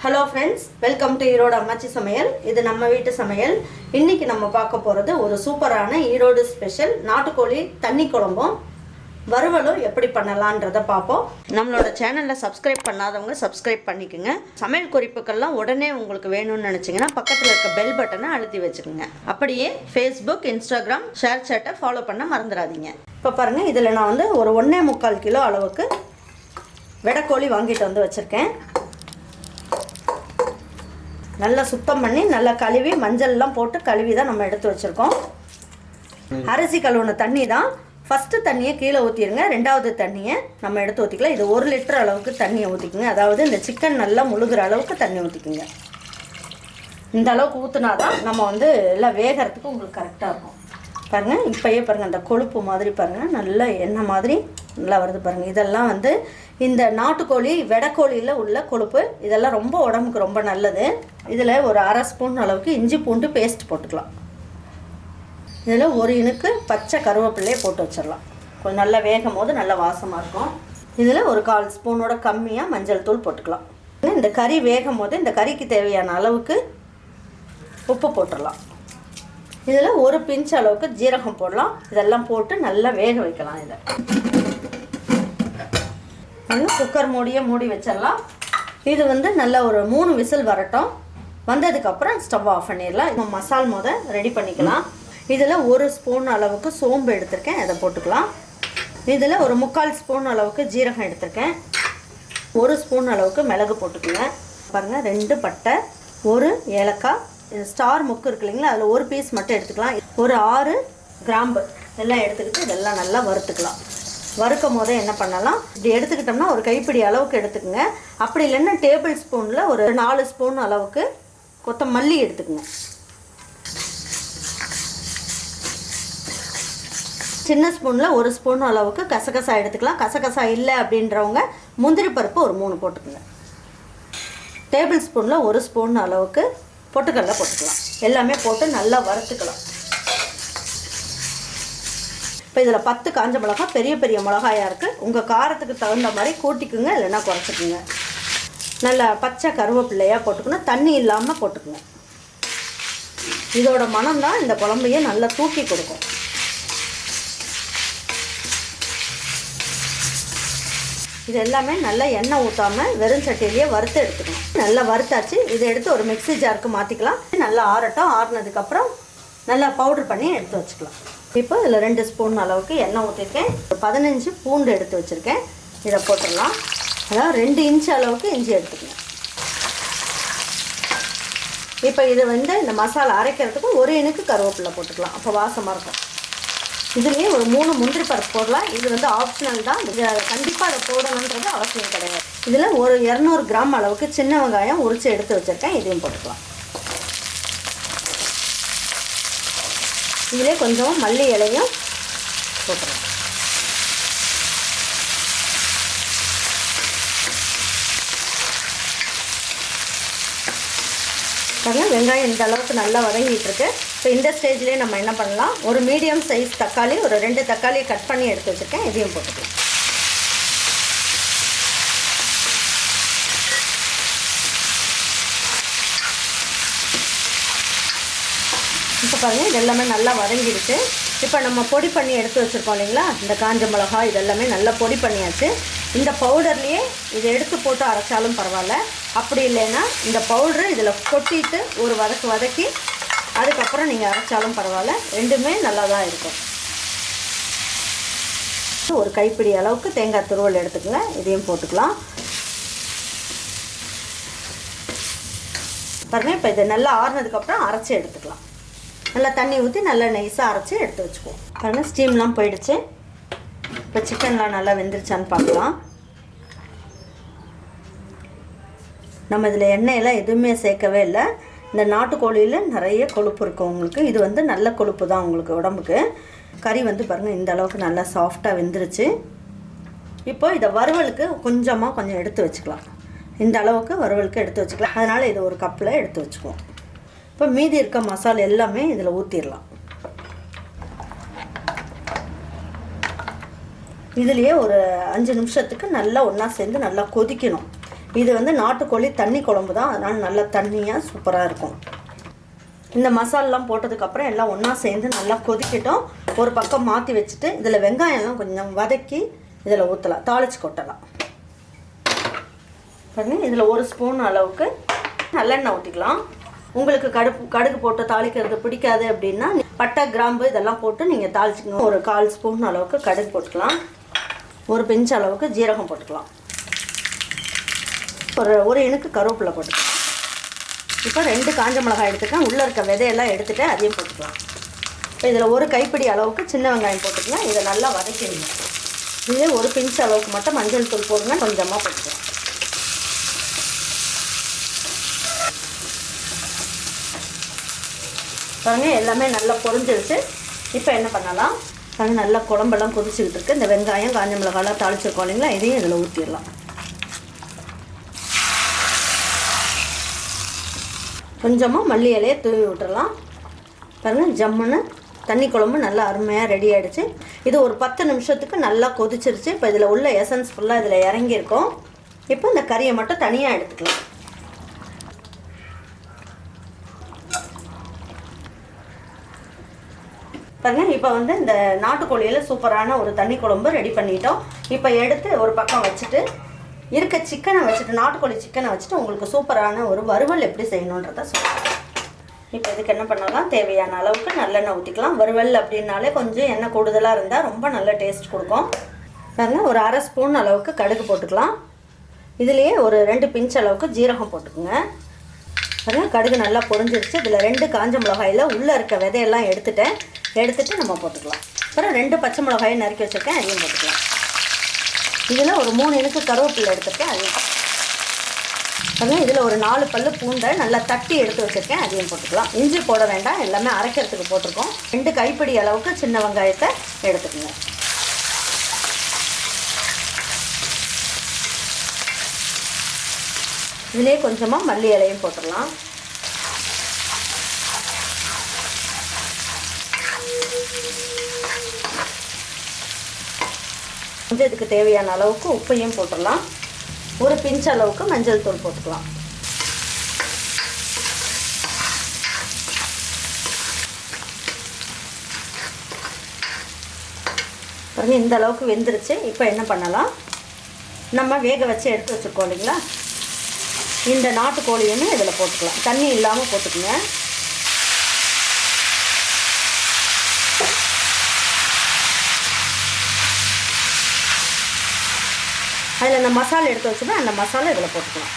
Hello friends, welcome to Erode அம்மாச்சி சமையல். இது நம்ம வீட்டு சமையல். இன்னைக்கு நம்ம பார்க்க போறது ஒரு சூப்பரான ஈரோடு ஸ்பெஷல் நாட்டுக்கோழி தண்ணி குழம்பும் வறுவலும் எப்படி பண்ணலாம்ன்றத பாப்போம். நம்மளோட சேனல்ல சப்ஸ்கிரைப் பண்ணாதவங்க சப்ஸ்கிரைப் பண்ணிக்கங்க. சமையல் குறிப்புகள்லாம் உடனே உங்களுக்கு வேணும்னு நினைச்சீங்கன்னா பக்கத்துல இருக்க பெல் பட்டனை அழுத்தி வச்சுக்கோங்க. அப்படியே Facebook, Instagram, ஷேர் சேட்டை ஃபாலோ பண்ண மறந்துடாதீங்க. இப்போ பாருங்க, இதுல நான் வந்து ஒரு 1.25 கிலோ அளவுக்கு வெடக்கோழி வாங்கிட்டு வந்து வச்சிருக்கேன். நல்லா சுத்தம் பண்ணி நல்லா கழுவி மஞ்சள்லாம் போட்டு கழுவி தான் நம்ம எடுத்து வச்சுருக்கோம். அரிசி கழுவுன தண்ணி தான். ஃபஸ்ட்டு தண்ணியை கீழே ஊற்றிடுங்க, ரெண்டாவது தண்ணியை நம்ம எடுத்து ஊற்றிக்கலாம். இது 1 லிட்டர் அளவுக்கு தண்ணியை ஊற்றிக்குங்க. அதாவது இந்த சிக்கன் நல்லா முழுகிற அளவுக்கு தண்ணி ஊற்றிக்குங்க. இந்த அளவுக்கு ஊற்றினா தான் நம்ம வந்து எல்லாம் வேகிறதுக்கு உங்களுக்கு கரெக்டாக இருக்கும். பாருங்கள், இப்போயே பாருங்கள், அந்த கொழுப்பு மாதிரி பாருங்கள், நல்ல எண்ணெய் மாதிரி நல்லா வருது பாருங்கள். இதெல்லாம் வந்து இந்த நாட்டுக்கோழி வெடக்கோழியில் உள்ள கொழுப்பு. இதெல்லாம் ரொம்ப உடம்புக்கு ரொம்ப நல்லது. இதில் ஒரு 1/2 ஸ்பூன் அளவுக்கு இஞ்சி பூண்டு பேஸ்ட் போட்டுக்கலாம். இதில் ஒரு இனுக்கு பச்சை கருவேப்பிலையே போட்டு வச்சிடலாம். கொஞ்சம் நல்லா வேகும் போது நல்லா வாசமாக இருக்கும். இதில் ஒரு 1/4 ஸ்பூனோட கம்மியாக மஞ்சள் தூள் போட்டுக்கலாம். இந்த கறி வேகும் போது இந்த கறிக்கு தேவையான அளவுக்கு உப்பு போட்டுடலாம். இதில் ஒரு பிஞ்ச் அளவுக்கு ஜீரகம் போடலாம். இதெல்லாம் போட்டு நல்லா வேக வைக்கலாம். இதை குக்கர் மூடி வச்சிடலாம். இது வந்து நல்லா ஒரு 3 விசில் வரட்டும். வந்ததுக்கப்புறம் ஸ்டவ் ஆஃப் பண்ணிடலாம். இப்போ மசால் ரெடி பண்ணிக்கலாம். இதில் 1 ஸ்பூன் அளவுக்கு சோம்பு எடுத்திருக்கேன், அதை போட்டுக்கலாம். இதில் ஒரு 3/4 ஸ்பூன் அளவுக்கு ஜீரகம் எடுத்திருக்கேன். 1 ஸ்பூன் அளவுக்கு மிளகு போட்டுக்கோங்க. பாருங்கள், 2 பட்டை, 1 ஏலக்காய், இது ஸ்டார் முக்கு இருக்கு இல்லைங்களா, அதில் 1 பீஸ் மட்டும் எடுத்துக்கலாம். ஒரு 6 கிராம்பு எல்லாம் எடுத்துக்கிட்டு இதெல்லாம் நல்லா வறுத்துக்கலாம். வறுக்கும் போதே என்ன பண்ணலாம், இப்படி எடுத்துக்கிட்டோம்னா ஒரு கைப்பிடி அளவுக்கு எடுத்துக்கோங்க. அப்படி இல்லைன்னா டேபிள் ஸ்பூனில் ஒரு 4 ஸ்பூன் அளவுக்கு கொத்தமல்லி எடுத்துக்கோங்க. சின்ன ஸ்பூனில் 1 ஸ்பூன் அளவுக்கு கசகசா எடுத்துக்கலாம். கசகசா இல்லை அப்படின்றவங்க முந்திரி பருப்பு ஒரு 3 போட்டுக்கோங்க. டேபிள் ஸ்பூனில் 1 ஸ்பூன் அளவுக்கு பொட்டுக்கடலை போட்டுக்கலாம். எல்லாமே போட்டு நல்லா வறுத்துக்கலாம். இப்போ இதில் 10 காஞ்ச மிளகாய், பெரிய பெரிய மிளகாயாக இருக்குது. உங்கள் காரத்துக்கு தகுந்த மாதிரி கூட்டிக்குங்க, இல்லைன்னா குறைச்சிக்குங்க. நல்லா பச்சை கருவேப்பிள்ளையாக போட்டுக்கணும், தண்ணி இல்லாமல் போட்டுக்குங்க. இதோட மனம் தான் இந்த குழம்பையே நல்லா தூக்கி கொடுக்கும். இது எல்லாமே நல்லா எண்ணெய் ஊற்றாமல் வெறும் சட்டியிலேயே வறுத்து எடுத்துக்கணும். நல்லா வறுத்தாச்சு. இதை எடுத்து ஒரு மிக்ஸி ஜாருக்கு மாற்றிக்கலாம். நல்லா ஆறட்டும். ஆறுனதுக்கப்புறம் நல்லா பவுட்ரு பண்ணி எடுத்து வச்சுக்கலாம். இப்போ இதில் 2 ஸ்பூன் அளவுக்கு எண்ணெய் ஊற்றிருக்கேன். 15 பூண்டு எடுத்து வச்சுருக்கேன், இதை போட்டுடலாம். அதாவது 2 இன்ச் அளவுக்கு இஞ்சி எடுத்துக்கணும். இப்போ இது வந்து இந்த மசாலா அரைக்கிறதுக்கு 1 இனுக்கு கருவேப்பிலை போட்டுக்கலாம், அப்போ வாசமாக இருக்கும். இதுலேயே ஒரு 3 முந்திரி பருப்பு போடலாம். இது வந்து ஆப்ஷனல் தான், இது கண்டிப்பாக அதை போடணுன்றது அவசியம் கிடையாது. இதில் ஒரு 200 கிராம் அளவுக்கு சின்ன வெங்காயம் உரித்து எடுத்து வச்சுருக்கேன், இதையும் போட்டுக்கலாம். இதிலே கொஞ்சம் மல்லி இலையும் போட்டுருவோம். பாருங்கள், வெங்காயம் இந்த அளவுக்கு நல்லா வதங்கிட்டு இருக்கு. இப்போ இந்த ஸ்டேஜ்லேயே நம்ம என்ன பண்ணலாம், ஒரு மீடியம் சைஸ் தக்காளி, ஒரு 2 தக்காளி கட் பண்ணி எடுத்து வச்சுருக்கேன், இதையும் போட்டுக்கலாம். இப்போ பாருங்கள், இது எல்லாமே நல்லா வதங்கிடுச்சு. இப்போ நம்ம பொடி பண்ணி எடுத்து வச்சுருக்கோம் இல்லைங்களா, இந்த காஞ்ச மிளகாய் இதெல்லாமே நல்லா பொடி பண்ணியாச்சு. இந்த பவுடர்லேயே இதை எடுத்து போட்டு அரைச்சாலும் பரவாயில்ல. அப்படி இல்லைன்னா இந்த பவுட்ரு இதில் கொட்டிட்டு ஒரு வதக்கி அதுக்கப்புறம் நீங்கள் அரைச்சாலும் பரவாயில்ல. ரெண்டுமே நல்லா தான் இருக்கும். ஒரு கைப்பிடி அளவுக்கு தேங்காய் துருவல் எடுத்துக்கோங்க, இதையும் போட்டுக்கலாம். பாருங்கள், இப்போ இதை நல்லா ஆறுனதுக்கப்புறம் அரைச்சி எடுத்துக்கலாம். நல்லா தண்ணி ஊற்றி நல்லா நைஸாக அரைச்சி எடுத்து வச்சுக்குவோம். பாருங்கள், ஸ்டீம்லாம் போயிடுச்சு. இப்போ சிக்கன்லாம் நல்லா வெந்துருச்சான்னு பார்க்கலாம். நம்ம இதில் எண்ணெயெல்லாம் எதுவுமே சேர்க்கவே இல்லை. இந்த நாட்டுக்கோழியில் நிறைய கொழுப்பு இருக்கும் உங்களுக்கு. இது வந்து நல்ல கொழுப்பு தான் உங்களுக்கு உடம்புக்கு. கறி வந்து பாருங்கள், இந்த அளவுக்கு நல்லா சாஃப்டாக வெந்துருச்சு. இப்போ இதை வறுவலுக்கு கொஞ்சம் எடுத்து வச்சுக்கலாம். இந்த அளவுக்கு வறுவலுக்கு எடுத்து வச்சுக்கலாம். அதனால் இது ஒரு கப்பில் எடுத்து வச்சுக்குவோம். இப்போ மீதி இருக்க மசாலா எல்லாமே இதில் ஊற்றிடலாம். இதுலேயே ஒரு 5 நிமிஷத்துக்கு நல்லா ஒன்றா சேர்ந்து நல்லா கொதிக்கணும். இது வந்து நாட்டுக்கோழி தண்ணி குழம்பு தான், அதனால் நல்லா தண்ணியாக சூப்பராக இருக்கும். இந்த மசாலெலாம் போட்டதுக்கப்புறம் எல்லாம் ஒன்றா சேர்ந்து நல்லா கொதிக்கட்டும். ஒரு பக்கம் மாற்றி வச்சுட்டு இதில் வெங்காயம்லாம் கொஞ்சம் வதக்கி இதில் ஊற்றலாம், தாளித்து கொட்டலாம். பாருங்கள், இதில் 1 ஸ்பூன் அளவுக்கு நல்லெண்ணெய் ஊற்றிக்கலாம். உங்களுக்கு கடுகு போட்டு தாளிக்கிறது பிடிக்காது அப்படின்னா பட்டை கிராம்பு இதெல்லாம் போட்டு நீங்கள் தாளிச்சிக்கணும். ஒரு 1/4 ஸ்பூன் அளவுக்கு கடுகு போட்டுக்கலாம். ஒரு பிஞ்ச் அளவுக்கு ஜீரகம் போட்டுக்கலாம். ஒரு இனுக்கு கருவேப்பிலை போட்டுக்கலாம். இப்போ 2 காஞ்ச மிளகாய் எடுத்துக்கலாம். உள்ளே இருக்க விதையெல்லாம் எடுத்துகிட்டு அதையும் போட்டுக்கலாம். இப்போ இதில் ஒரு கைப்பிடி அளவுக்கு சின்ன வெங்காயம் போட்டுக்கலாம். இதை நல்லா வதக்கிடுங்க. இதே ஒரு பிஞ்ச் அளவுக்கு மட்டும் மஞ்சள் தூள் போடுங்க, கொஞ்சமாக போட்டுக்கலாம். பாருங்கள், எல்லாமே நல்லா பொரிஞ்சிருச்சு. இப்போ என்ன பண்ணலாம், பாருங்கள் நல்லா குழம்பெல்லாம் கொதிச்சுக்கிட்டு இருக்குது. இந்த வெங்காயம் காஞ்ச மிளகாலாம் தாளிச்சிருக்கோம் இல்லைங்களா, இதையும் இதில் ஊற்றிடலாம். கொஞ்சமாக மல்லி இலையை தூவி விட்டுறலாம். பாருங்கள், ஜம்முன்னு தண்ணி குழம்பு நல்லா அருமையாக ரெடி ஆகிடுச்சு. இது ஒரு 10 நிமிஷத்துக்கு நல்லா கொதிச்சிருச்சு. இப்போ இதில் உள்ள எசன்ஸ் ஃபுல்லாக இதில் இறங்கியிருக்கோம். இப்போ இந்த கறியை மட்டும் தனியாக எடுத்துக்கலாம். பாருங்கள், இப்போ வந்து இந்த நாட்டுக்கோழியில் சூப்பரான ஒரு தண்ணி குழம்பு ரெடி பண்ணிட்டோம். இப்போ எடுத்து ஒரு பக்கம் வச்சுட்டு இருக்க சிக்கனை வச்சுட்டு, நாட்டுக்கோழி சிக்கனை வச்சுட்டு உங்களுக்கு சூப்பரான ஒரு வறுவல் எப்படி செய்யணுன்றதை சொல்லுங்கள். இப்போ இதுக்கு என்ன பண்ணலாம், தேவையான அளவுக்கு நல்லெண்ணெய் ஊற்றிக்கலாம். வறுவல் அப்படின்னாலே கொஞ்சம் எண்ணெய் கூடுதலாக இருந்தால் ரொம்ப நல்ல டேஸ்ட் கொடுக்கும். பாருங்கள், ஒரு 1/2 ஸ்பூன் அளவுக்கு கடுகு போட்டுக்கலாம். இதுலேயே ஒரு 2 பிஞ்ச் அளவுக்கு ஜீரகம் போட்டுக்குங்க. பாருங்கள், கடுகு நல்லா பொரிஞ்சிருச்சு. இதில் 2 காஞ்ச மிளகாயில் உள்ளே இருக்க விதையெல்லாம் எடுத்துட்டு நம்ம போட்டுக்கலாம். அப்புறம் 2 பச்சை மிளகாயை நறுக்கி வச்சுருக்கேன், அதையும் போட்டுக்கலாம். இதில் ஒரு 3 இனுக்கு கருவேப்பிலை எடுத்துருக்கேன், அதையும் பாருங்கள். இதில் ஒரு 4 பல்லு பூண்டை நல்லா தட்டி எடுத்து வச்சுருக்கேன், அதையும் போட்டுக்கலாம். இஞ்சி போட வேண்டாம், எல்லாமே அரைக்கிறதுக்கு போட்டிருக்கோம். 2 கைப்பிடி அளவுக்கு சின்ன வெங்காயத்தை எடுத்துக்கோங்க. இதிலே கொஞ்சமாக மல்லி இலையும் போட்டுடலாம். கொஞ்சம் இதுக்கு தேவையான அளவுக்கு உப்பையும் போட்டுடலாம். ஒரு பிஞ்ச் அளவுக்கு மஞ்சள் தூள் போட்டுக்கலாம். பாருங்க, இந்த அளவுக்கு வெந்துருச்சு. இப்போ என்ன பண்ணலாம், நம்ம வேக வச்சு எடுத்து வச்சுருக்கோம் இல்லைங்களா, இந்த நாட்டுக்கோழியுமே இதில் போட்டுக்கலாம். தண்ணி இல்லாமல் போட்டுக்குங்க. அதில் அந்த மசாலா எடுத்து வச்சுன்னா அந்த மசாலா இதில் போட்டுக்கலாம்.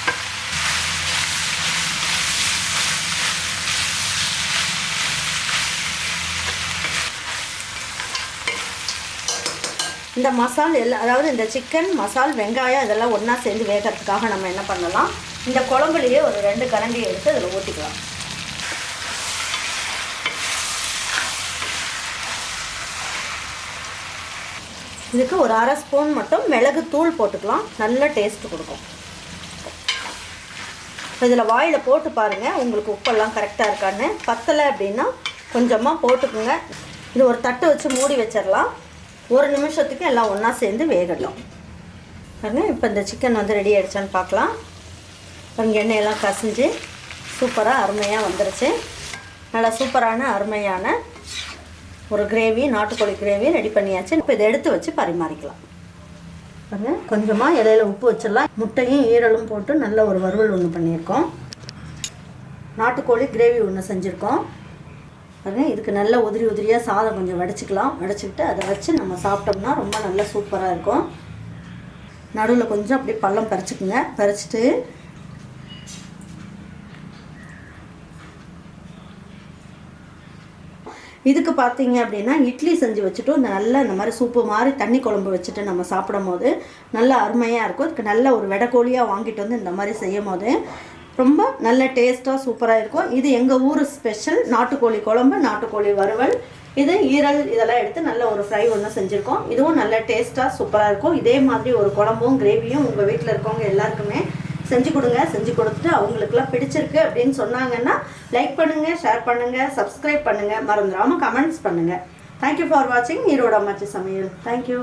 இந்த மசால் எல்லாம், அதாவது இந்த சிக்கன் மசால் வெங்காயம் இதெல்லாம் ஒன்றா சேர்ந்து வேகிறதுக்காக நம்ம என்ன பண்ணலாம், இந்த குழம்புலையே ஒரு 2 கரண்டி எடுத்து அதில் ஊற்றிக்கலாம். இதுக்கு ஒரு 1/2 ஸ்பூன் மட்டும் மிளகு தூள் போட்டுக்கலாம், நல்ல டேஸ்ட் கொடுக்கும். இதில் வாயில் போட்டு பாருங்கள், உங்களுக்கு உப்பெல்லாம் கரெக்டாக இருக்கான்னு. பத்தலை அப்படின்னா கொஞ்சமாக போட்டுக்குங்க. இது ஒரு தட்டு வச்சு மூடி வச்சிடலாம். 1 நிமிஷத்துக்கு எல்லாம் ஒன்றா சேர்ந்து வேகலாம். பாருங்கள், இப்போ இந்த சிக்கன் வந்து ரெடி ஆகிடுச்சான்னு பார்க்கலாம். பாருங்கள், எண்ணெயெல்லாம் கசிஞ்சு சூப்பராக அருமையாக வந்துருச்சு. நல்லா சூப்பரான அருமையான ஒரு கிரேவி, நாட்டுக்கோழி கிரேவி ரெடி பண்ணியாச்சு. இப்போ இதை எடுத்து வச்சு பரிமாறிக்கலாம். பாருங்கள், கொஞ்சமாக இலையில் உப்பு வச்சிடலாம். முட்டையும் ஈரலும் போட்டு நல்ல ஒரு வறுவல் ஒன்று பண்ணியிருக்கோம். நாட்டுக்கோழி கிரேவி ஒன்று செஞ்சுருக்கோம். பாருங்கள், இதுக்கு நல்ல உதிரியாக சாதம் கொஞ்சம் வடிச்சிக்கலாம். வடிச்சிக்கிட்டு அதை வச்சு நம்ம சாப்பிட்டோம்னா ரொம்ப நல்லா சூப்பராக இருக்கும். நடுவில் கொஞ்சம் அப்படியே பள்ளம் பறிச்சுக்குங்க. பறிச்சுட்டு இதுக்கு பார்த்தீங்க அப்படின்னா இட்லி செஞ்சு வச்சுட்டு இந்த மாதிரி சூப்பு மாதிரி தண்ணி குழம்பு வச்சுட்டு நம்ம சாப்பிடும் போது நல்லா அருமையாக இருக்கும். இதுக்கு நல்ல ஒரு வெடைக்கோழியாக வாங்கிட்டு வந்து இந்த மாதிரி செய்யும் போது ரொம்ப நல்ல டேஸ்ட்டாக சூப்பராக இருக்கும். இது எங்கள் ஊர் ஸ்பெஷல் நாட்டுக்கோழி குழம்பு, நாட்டுக்கோழி வறுவல். இது ஈரல் இதெல்லாம் எடுத்து நல்ல ஒரு ஃப்ரை ஒன்று செஞ்சுருக்கோம். இதுவும் நல்ல டேஸ்ட்டாக சூப்பராக இருக்கும். இதே மாதிரி ஒரு குழம்பும் கிரேவியும் உங்கள் வீட்டில் இருக்கவங்க எல்லாருக்குமே செஞ்சு கொடுங்க. செஞ்சு கொடுத்துட்டு அவங்களுக்குலாம் பிடிச்சிருக்கு அப்படின்னு சொன்னாங்கன்னா லைக் பண்ணுங்கள், ஷேர் பண்ணுங்கள், சப்ஸ்கிரைப் பண்ணுங்கள், மறந்துடாமல் கமெண்ட்ஸ் பண்ணுங்கள். தேங்க்யூ ஃபார் வாட்சிங் ஈரோடு அம்மாச்சி சமையல். தேங்க்யூ.